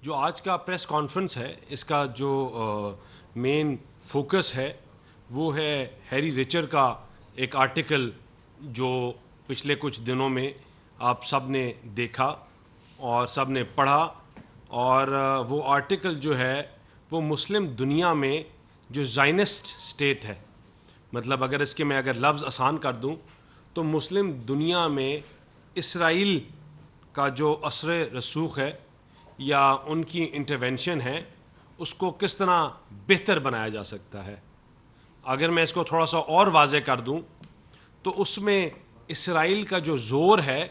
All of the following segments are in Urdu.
جو آج کا پریس کانفرنس ہے اس کا جو مین فوکس ہے وہ ہے ہیری ریچر کا ایک آرٹیکل جو پچھلے کچھ دنوں میں آپ سب نے دیکھا اور سب نے پڑھا، اور وہ آرٹیکل جو ہے وہ مسلم دنیا میں جو زائنسٹ سٹیٹ ہے، مطلب اگر اس کے میں اگر لفظ آسان کر دوں تو مسلم دنیا میں اسرائیل کا جو اثر رسوخ ہے یا ان کی انٹرونشن ہے اس کو کس طرح بہتر بنایا جا سکتا ہے۔ اگر میں اس کو تھوڑا سا اور واضح کر دوں تو اس میں اسرائیل کا جو زور ہے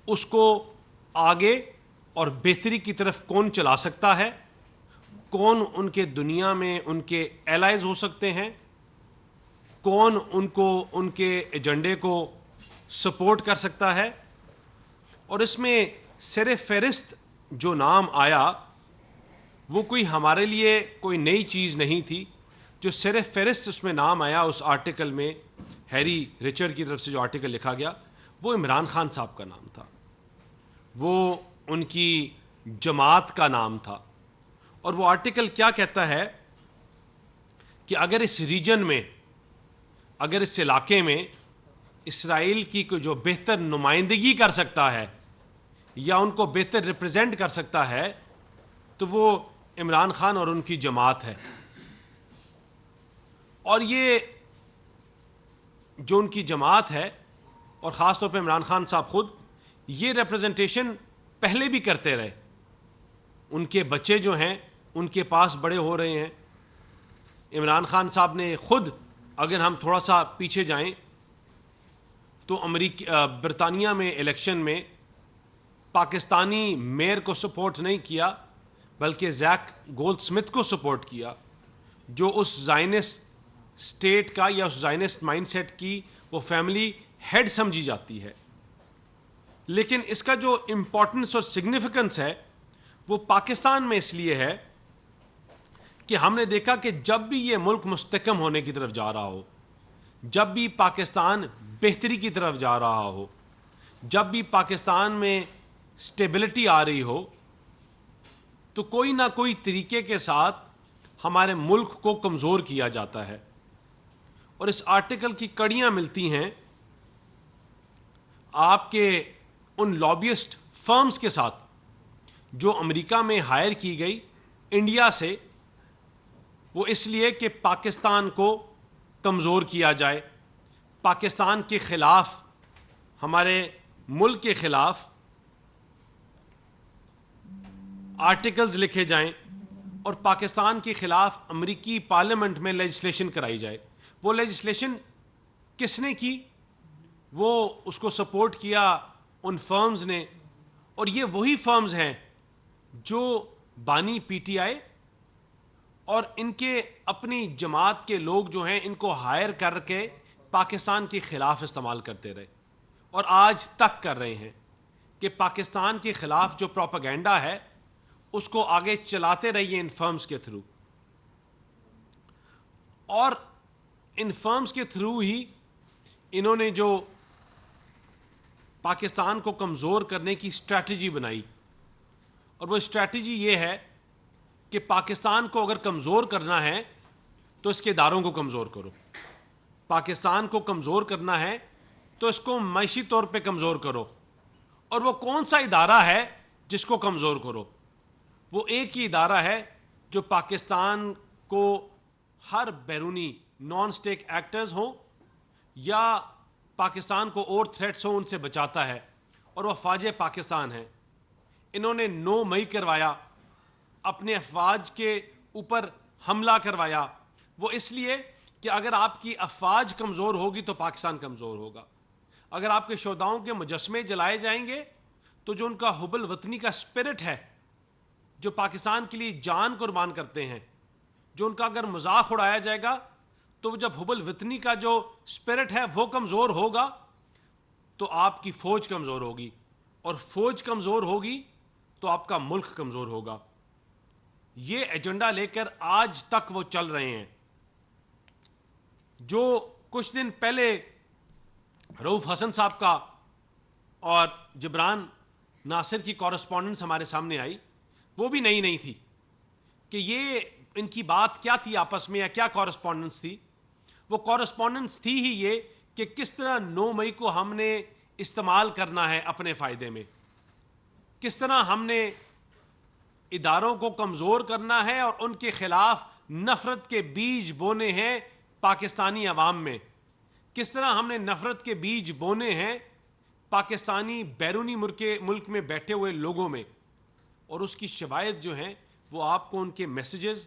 اس کو آگے اور بہتری کی طرف کون چلا سکتا ہے، کون ان کے دنیا میں ان کے ایلائز ہو سکتے ہیں، کون ان کے ایجنڈے کو سپورٹ کر سکتا ہے۔ اور اس میں سر فہرست جو نام آیا وہ کوئی ہمارے لیے کوئی نئی چیز نہیں تھی۔ جو سر فہرست اس میں نام آیا اس آرٹیکل میں، ہیری ریچر کی طرف سے جو آرٹیکل لکھا گیا، وہ عمران خان صاحب کا نام تھا، وہ ان کی جماعت کا نام تھا۔ اور وہ آرٹیکل کیا کہتا ہے کہ اگر اس ریجن میں، اگر اس علاقے میں اسرائیل کی کوئی جو بہتر نمائندگی کر سکتا ہے یا ان کو بہتر ریپرزینٹ کر سکتا ہے تو وہ عمران خان اور ان کی جماعت ہے۔ اور یہ جو ان کی جماعت ہے اور خاص طور پہ عمران خان صاحب خود یہ ریپرزنٹیشن پہلے بھی کرتے رہے، ان کے بچے جو ہیں ان کے پاس بڑے ہو رہے ہیں۔ عمران خان صاحب نے خود، اگر ہم تھوڑا سا پیچھے جائیں تو برطانیہ میں الیکشن میں پاکستانی میئر کو سپورٹ نہیں کیا بلکہ زیک گولڈ سمتھ کو سپورٹ کیا، جو اس زائنسٹ سٹیٹ کا یا اس زائنسٹ مائنڈ سیٹ کی وہ فیملی ہیڈ سمجھی جاتی ہے۔ لیکن اس کا جو امپورٹنس اور سگنیفیکنس ہے وہ پاکستان میں اس لیے ہے کہ ہم نے دیکھا کہ جب بھی یہ ملک مستحکم ہونے کی طرف جا رہا ہو، جب بھی پاکستان بہتری کی طرف جا رہا ہو، جب بھی پاکستان میں سٹیبلٹی آ رہی ہو، تو کوئی نہ کوئی طریقے کے ساتھ ہمارے ملک کو کمزور کیا جاتا ہے۔ اور اس آرٹیکل کی کڑیاں ملتی ہیں آپ کے ان لابیسٹ فرمز کے ساتھ جو امریکہ میں ہائر کی گئی انڈیا سے، وہ اس لیے کہ پاکستان کو کمزور کیا جائے، پاکستان کے خلاف، ہمارے ملک کے خلاف آرٹیکلز لکھے جائیں اور پاکستان کے خلاف امریکی پارلیمنٹ میں لیجسلیشن کرائی جائے۔ وہ لیجسلیشن کس نے کی؟ وہ اس کو سپورٹ کیا ان فرمز نے، اور یہ وہی فرمز ہیں جو بانی پی ٹی آئی اور ان کے اپنی جماعت کے لوگ جو ہیں ان کو ہائر کر کے پاکستان کے خلاف استعمال کرتے رہے اور آج تک کر رہے ہیں کہ پاکستان کے خلاف جو پروپیگنڈا ہے اس کو آگے چلاتے رہیے ان فرمز کے تھرو، اور ان فرمز کے تھرو ہی انہوں نے جو پاکستان کو کمزور کرنے کی اسٹریٹجی بنائی، اور وہ اسٹریٹجی یہ ہے کہ پاکستان کو اگر کمزور کرنا ہے تو اس کے اداروں کو کمزور کرو، پاکستان کو کمزور کرنا ہے تو اس کو معاشی طور پہ کمزور کرو۔ اور وہ کون سا ادارہ ہے جس کو کمزور کرو؟ وہ ایک ہی ادارہ ہے جو پاکستان کو ہر بیرونی نان اسٹیک ایکٹرز ہوں یا پاکستان کو اور تھریٹس ہوں ان سے بچاتا ہے، اور وہ افواج پاکستان ہیں۔ انہوں نے 9 مئی کروایا، اپنے افواج کے اوپر حملہ کروایا، وہ اس لیے کہ اگر آپ کی افواج کمزور ہوگی تو پاکستان کمزور ہوگا۔ اگر آپ کے شہداؤں کے مجسمے جلائے جائیں گے تو جو ان کا حب الوطنی کا اسپرٹ ہے، جو پاکستان کے لیے جان قربان کرتے ہیں، جو ان کا اگر مذاق اڑایا جائے گا تو جب حب الوطنی کا جو اسپرٹ ہے وہ کمزور ہوگا تو آپ کی فوج کمزور ہوگی، اور فوج کمزور ہوگی تو آپ کا ملک کمزور ہوگا۔ یہ ایجنڈا لے کر آج تک وہ چل رہے ہیں۔ جو کچھ دن پہلے رؤوف حسن صاحب کا اور جبران ناصر کی کورسپونڈنس ہمارے سامنے آئی، وہ بھی نئی نہیں تھی کہ یہ ان کی بات کیا تھی آپس میں یا کیا کورسپونڈنس تھی. وہ کورسپونڈنس تھی ہی یہ کہ کس طرح 9 مئی کو ہم نے استعمال کرنا ہے اپنے فائدے میں, کس طرح ہم نے اداروں کو کمزور کرنا ہے اور ان کے خلاف نفرت کے بیج بونے ہیں پاکستانی عوام میں, کس طرح ہم نے نفرت کے بیج بونے ہیں پاکستانی بیرونی ملک میں بیٹھے ہوئے لوگوں میں. اور اس کی شواہد جو ہیں وہ آپ کو ان کے میسیجز,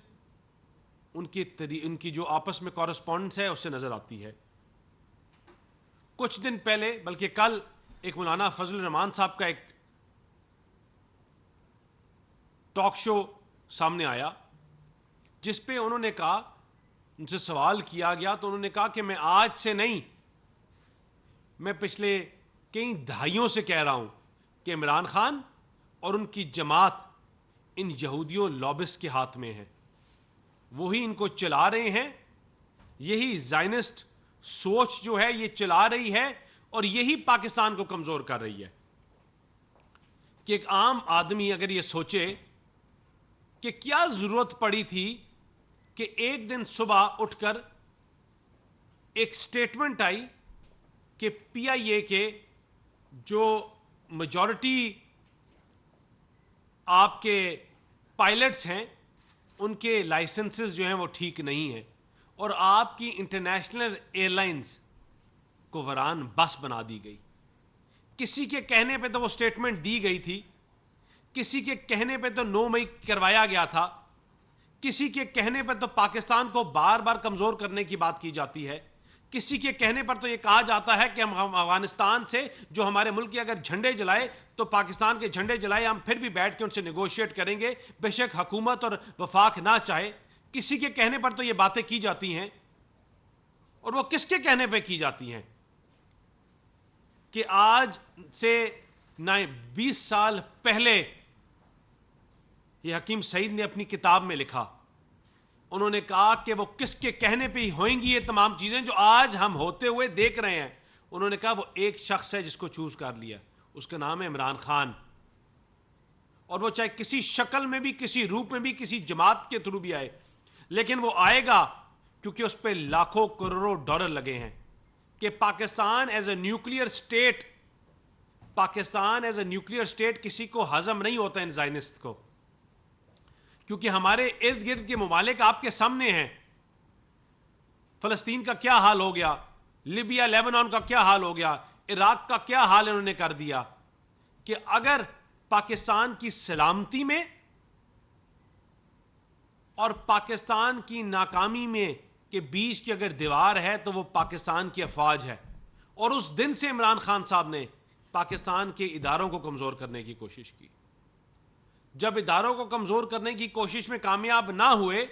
ان کی جو آپس میں کورسپونڈنس ہے اس سے نظر آتی ہے. کچھ دن پہلے بلکہ کل ایک مولانا فضل الرحمان صاحب کا ایک ٹاک شو سامنے آیا جس پہ انہوں نے کہا, ان سے سوال کیا گیا تو انہوں نے کہا کہ میں آج سے نہیں, میں پچھلے کئی دہائیوں سے کہہ رہا ہوں کہ عمران خان اور ان کی جماعت ان یہودیوں لابس کے ہاتھ میں ہے, وہی ان کو چلا رہے ہیں, یہی زائنسٹ سوچ جو ہے یہ چلا رہی ہے اور یہی پاکستان کو کمزور کر رہی ہے. کہ ایک عام آدمی اگر یہ سوچے کہ کیا ضرورت پڑی تھی کہ ایک دن صبح اٹھ کر ایک سٹیٹمنٹ آئی کہ پی آئی اے کے جو میجورٹی آپ کے پائلٹس ہیں ان کے لائسنسز جو ہیں وہ ٹھیک نہیں ہیں اور آپ کی انٹرنیشنل ایئر لائنز کو وران بس بنا دی گئی. کسی کے کہنے پہ تو وہ سٹیٹمنٹ دی گئی تھی, کسی کے کہنے پہ تو 9 مئی کروایا گیا تھا, کسی کے کہنے پر تو پاکستان کو بار بار کمزور کرنے کی بات کی جاتی ہے, کسی کے کہنے پر تو یہ کہا جاتا ہے کہ ہم افغانستان سے جو ہمارے ملک کے اگر جھنڈے جلائے تو پاکستان کے جھنڈے جلائے, ہم پھر بھی بیٹھ کے ان سے نیگوشیٹ کریں گے بے شک حکومت اور وفاق نہ چاہے. کسی کے کہنے پر تو یہ باتیں کی جاتی ہیں, اور وہ کس کے کہنے پہ کی جاتی ہیں کہ آج سے 20 سال پہلے یہ حکیم سعید نے اپنی کتاب میں لکھا, انہوں نے کہا کہ وہ کس کے کہنے پہ ہی ہوئیں گی یہ تمام چیزیں جو آج ہم ہوتے ہوئے دیکھ رہے ہیں. انہوں نے کہا وہ ایک شخص ہے جس کو چوز کر لیا, اس کا نام ہے عمران خان, اور وہ چاہے کسی شکل میں بھی, کسی روپ میں بھی, کسی جماعت کے تھرو بھی آئے, لیکن وہ آئے گا کیونکہ اس پہ لاکھوں کروڑوں ڈالر لگے ہیں کہ Pakistan as a nuclear state, Pakistan as a nuclear state کسی کو ہضم نہیں ہوتا ان زائنسٹ کو, کیونکہ ہمارے ارد گرد کے ممالک آپ کے سامنے ہیں. فلسطین کا کیا حال ہو گیا, لیبیا لیبنان کا کیا حال ہو گیا, عراق کا کیا حال انہوں نے کر دیا. کہ اگر پاکستان کی سلامتی میں اور پاکستان کی ناکامی میں کے بیچ کی اگر دیوار ہے تو وہ پاکستان کی افواج ہے. اور اس دن سے عمران خان صاحب نے پاکستان کے اداروں کو کمزور کرنے کی کوشش کی. جب اداروں کو کمزور کرنے کی کوشش میں کامیاب نہ ہوئے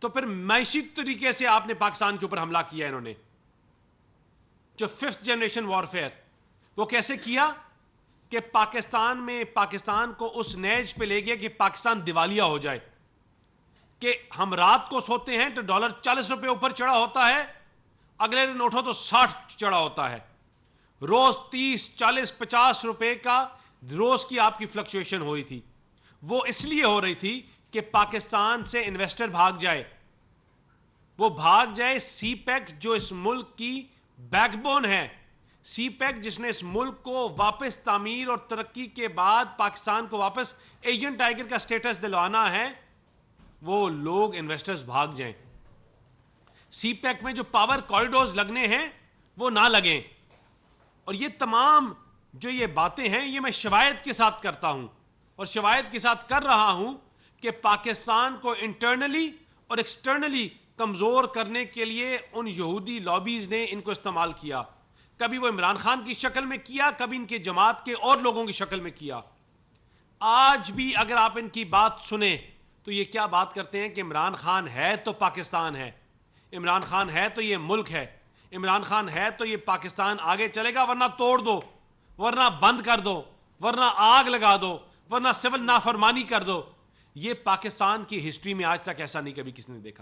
تو پھر معاشی طریقے سے آپ نے پاکستان کے اوپر حملہ کیا. انہوں نے جو 5th جنریشن وارفیئر, وہ کیسے کیا کہ پاکستان میں پاکستان کو اس نیج پہ لے گیا کہ پاکستان دیوالیہ ہو جائے, کہ ہم رات کو سوتے ہیں تو ڈالر 40 روپے اوپر چڑھا ہوتا ہے, اگلے دن اٹھو تو 60 چڑھا ہوتا ہے, روز 30 40 50 روپے کا روز کی آپ کی فلکچویشن ہوئی تھی. وہ اس لیے ہو رہی تھی کہ پاکستان سے انویسٹر بھاگ جائے, وہ بھاگ جائے. سی پیک جو اس ملک کی بیک بون ہے, سی پیک جس نے اس ملک کو واپس تعمیر اور ترقی کے بعد پاکستان کو واپس ایجنٹ ٹائگر کا سٹیٹس دلوانا ہے, وہ لوگ انویسٹرز بھاگ جائیں. سی پیک میں جو پاور کوریڈورز لگنے ہیں وہ نہ لگیں. اور یہ تمام جو یہ باتیں ہیں یہ میں شواہد کے ساتھ کرتا ہوں اور شواہد کے ساتھ کر رہا ہوں کہ پاکستان کو انٹرنلی اور ایکسٹرنلی کمزور کرنے کے لیے ان یہودی لابیز نے ان کو استعمال کیا. کبھی وہ عمران خان کی شکل میں کیا, کبھی ان کے جماعت کے اور لوگوں کی شکل میں کیا. آج بھی اگر آپ ان کی بات سنیں تو یہ کیا بات کرتے ہیں کہ عمران خان ہے تو پاکستان ہے, عمران خان ہے تو یہ ملک ہے, عمران خان ہے تو یہ پاکستان آگے چلے گا, ورنہ توڑ دو, ورنہ بند کر دو, ورنہ آگ لگا دو, ورنہ سول نافرمانی کر دو. یہ پاکستان کی ہسٹری میں آج تک ایسا نہیں کبھی کسی نے دیکھا.